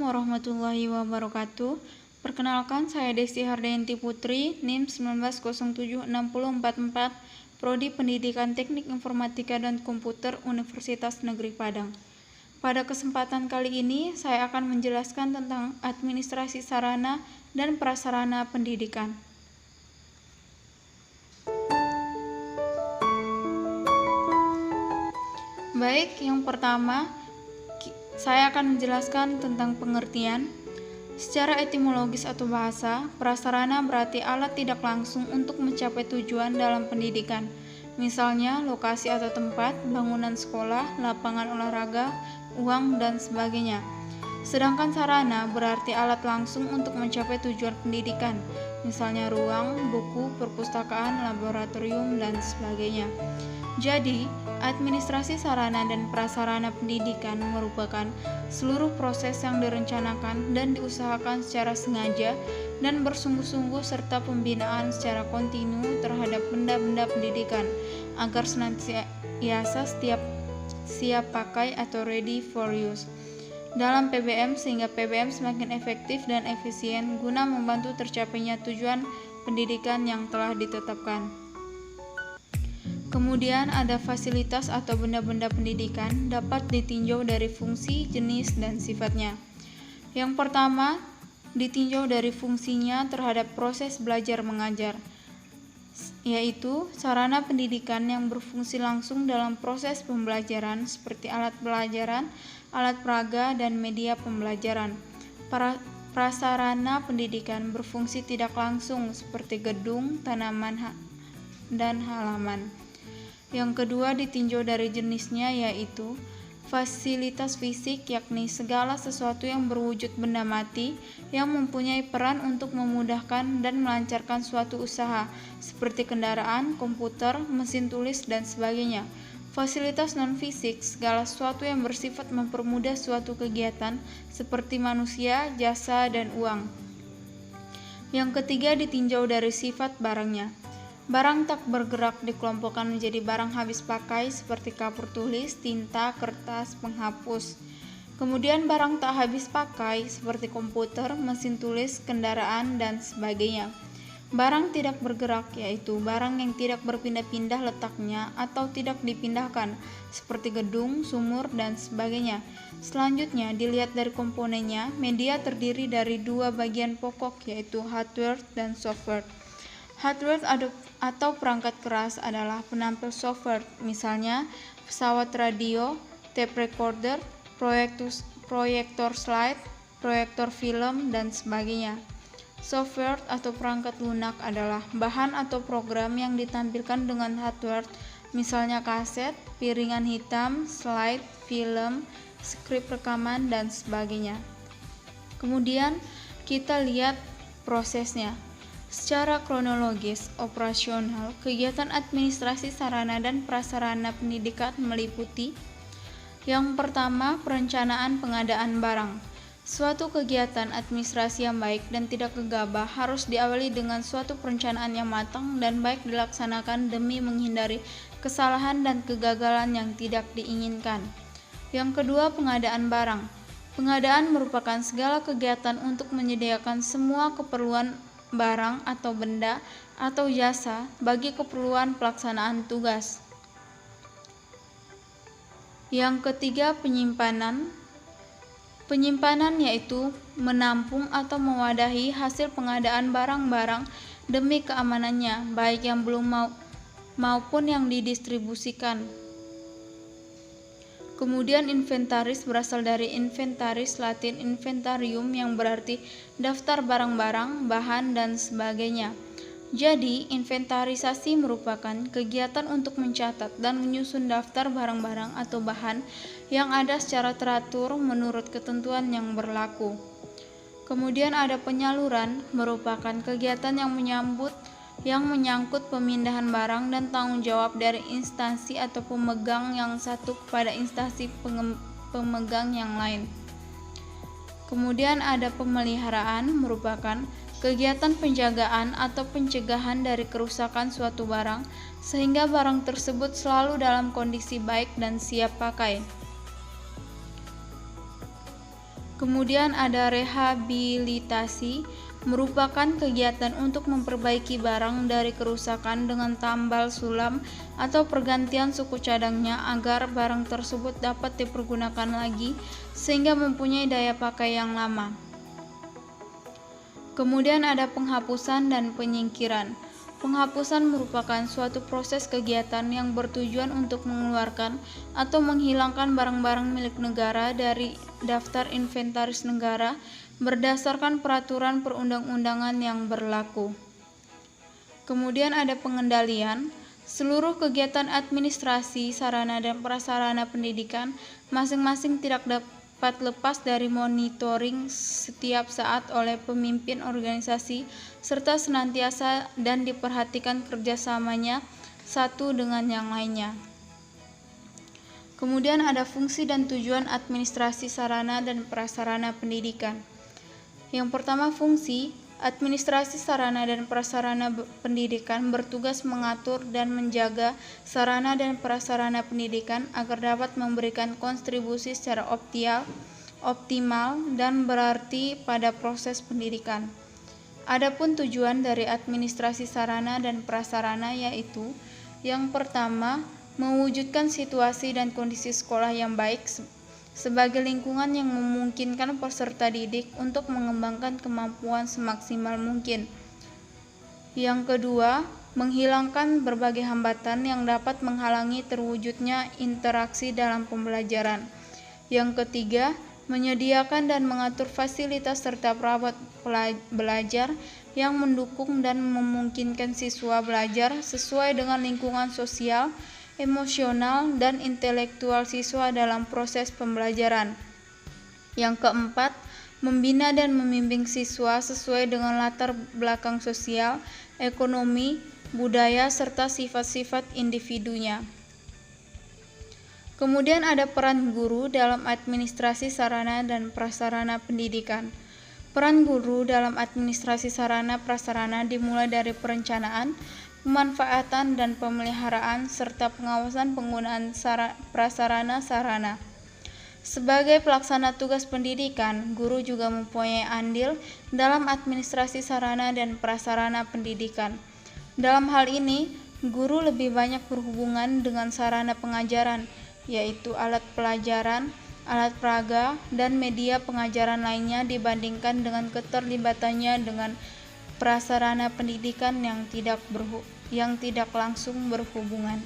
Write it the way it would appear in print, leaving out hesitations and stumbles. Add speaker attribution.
Speaker 1: warahmatullahi wabarakatuh. Perkenalkan, saya Desti Hardayanti Putri, NIM 19076044, Prodi Pendidikan Teknik Informatika dan Komputer Universitas Negeri Padang. Pada kesempatan kali ini, saya akan menjelaskan tentang administrasi sarana dan prasarana pendidikan. Baik, yang pertama, saya akan menjelaskan tentang pengertian. Secara etimologis atau bahasa, prasarana berarti alat tidak langsung untuk mencapai tujuan dalam pendidikan. Misalnya, lokasi atau tempat, bangunan sekolah, lapangan olahraga, uang, dan sebagainya. Sedangkan sarana berarti alat langsung untuk mencapai tujuan pendidikan. Misalnya ruang, buku, perpustakaan, laboratorium, dan sebagainya. Jadi, administrasi sarana dan prasarana pendidikan merupakan seluruh proses yang direncanakan dan diusahakan secara sengaja dan bersungguh-sungguh serta pembinaan secara kontinu terhadap benda-benda pendidikan agar senantiasa siap pakai atau ready for use dalam PBM sehingga PBM semakin efektif dan efisien guna membantu tercapainya tujuan pendidikan yang telah ditetapkan. Kemudian ada fasilitas atau benda-benda pendidikan dapat ditinjau dari fungsi, jenis, dan sifatnya. Yang pertama, ditinjau dari fungsinya terhadap proses belajar mengajar, yaitu sarana pendidikan yang berfungsi langsung dalam proses pembelajaran seperti alat pelajaran, alat peraga, dan media pembelajaran. Prasarana pendidikan berfungsi tidak langsung seperti gedung, tanaman, dan halaman. Yang kedua ditinjau dari jenisnya, yaitu fasilitas fisik, yakni segala sesuatu yang berwujud benda mati yang mempunyai peran untuk memudahkan dan melancarkan suatu usaha seperti kendaraan, komputer, mesin tulis, dan sebagainya. Fasilitas non-fisik, segala sesuatu yang bersifat mempermudah suatu kegiatan seperti manusia, jasa, dan uang. Yang ketiga ditinjau dari sifat barangnya. Barang tak bergerak dikelompokkan menjadi barang habis pakai seperti kapur tulis, tinta, kertas, penghapus. Kemudian barang tak habis pakai seperti komputer, mesin tulis, kendaraan, dan sebagainya. Barang tidak bergerak yaitu barang yang tidak berpindah-pindah letaknya atau tidak dipindahkan seperti gedung, sumur, dan sebagainya. Selanjutnya dilihat dari komponennya. Media terdiri dari dua bagian pokok yaitu hardware dan software. Hardware atau perangkat keras adalah penampil software, misalnya pesawat radio, tape recorder, proyektor slide, proyektor film, dan sebagainya. Software atau perangkat lunak adalah bahan atau program yang ditampilkan dengan hardware, misalnya kaset, piringan hitam, slide, film, skrip rekaman, dan sebagainya. Kemudian kita lihat prosesnya. Secara kronologis operasional, kegiatan administrasi sarana dan prasarana pendidikan meliputi: yang pertama, perencanaan pengadaan barang. Suatu kegiatan administrasi yang baik dan tidak gegabah harus diawali dengan suatu perencanaan yang matang dan baik dilaksanakan demi menghindari kesalahan dan kegagalan yang tidak diinginkan. Yang kedua, pengadaan barang. Pengadaan merupakan segala kegiatan untuk menyediakan semua keperluan barang atau benda atau jasa bagi keperluan pelaksanaan tugas. Yang ketiga, penyimpanan. Penyimpanan yaitu menampung atau mewadahi hasil pengadaan barang-barang demi keamanannya, baik yang belum maupun yang didistribusikan. Kemudian inventaris berasal dari inventaris Latin inventarium yang berarti daftar barang-barang, bahan, dan sebagainya. Jadi, inventarisasi merupakan kegiatan untuk mencatat dan menyusun daftar barang-barang atau bahan yang ada secara teratur menurut ketentuan yang berlaku. Kemudian ada penyaluran, merupakan kegiatan yang menyangkut pemindahan barang dan tanggung jawab dari instansi atau pemegang yang satu kepada instansi pemegang yang lain. Kemudian ada pemeliharaan, merupakan kegiatan penjagaan atau pencegahan dari kerusakan suatu barang sehingga barang tersebut selalu dalam kondisi baik dan siap pakai. Kemudian ada rehabilitasi, merupakan kegiatan untuk memperbaiki barang dari kerusakan dengan tambal sulam atau pergantian suku cadangnya agar barang tersebut dapat dipergunakan lagi sehingga mempunyai daya pakai yang lama. Kemudian ada penghapusan dan penyingkiran. Penghapusan merupakan suatu proses kegiatan yang bertujuan untuk mengeluarkan atau menghilangkan barang-barang milik negara dari daftar inventaris negara berdasarkan peraturan perundang-undangan yang berlaku. Kemudian ada pengendalian. Seluruh kegiatan administrasi, sarana dan prasarana pendidikan masing-masing tidak dapat lepas dari monitoring setiap saat oleh pemimpin organisasi serta senantiasa dan diperhatikan kerjasamanya satu dengan yang lainnya. Kemudian ada fungsi dan tujuan administrasi sarana dan prasarana pendidikan. Yang pertama, fungsi. Administrasi sarana dan prasarana pendidikan bertugas mengatur dan menjaga sarana dan prasarana pendidikan agar dapat memberikan kontribusi secara optimal dan berarti pada proses pendidikan. Adapun tujuan dari administrasi sarana dan prasarana yaitu yang pertama, mewujudkan situasi dan kondisi sekolah yang baik sebagai lingkungan yang memungkinkan peserta didik untuk mengembangkan kemampuan semaksimal mungkin. Yang kedua, menghilangkan berbagai hambatan yang dapat menghalangi terwujudnya interaksi dalam pembelajaran. Yang ketiga, menyediakan dan mengatur fasilitas serta perabot belajar yang mendukung dan memungkinkan siswa belajar sesuai dengan lingkungan sosial, emosional, dan intelektual siswa dalam proses pembelajaran. Yang keempat, membina dan membimbing siswa sesuai dengan latar belakang sosial, ekonomi, budaya, serta sifat-sifat individunya. Kemudian ada peran guru dalam administrasi sarana dan prasarana pendidikan. Peran guru dalam administrasi sarana prasarana dimulai dari perencanaan, pemanfaatan dan pemeliharaan serta pengawasan penggunaan prasarana sarana. Sebagai pelaksana tugas pendidikan, guru juga mempunyai andil dalam administrasi sarana dan prasarana pendidikan. Dalam hal ini, guru lebih banyak berhubungan dengan sarana pengajaran, yaitu alat pelajaran, alat peraga, dan media pengajaran lainnya dibandingkan dengan keterlibatannya dengan prasarana pendidikan yang tidak langsung berhubungan.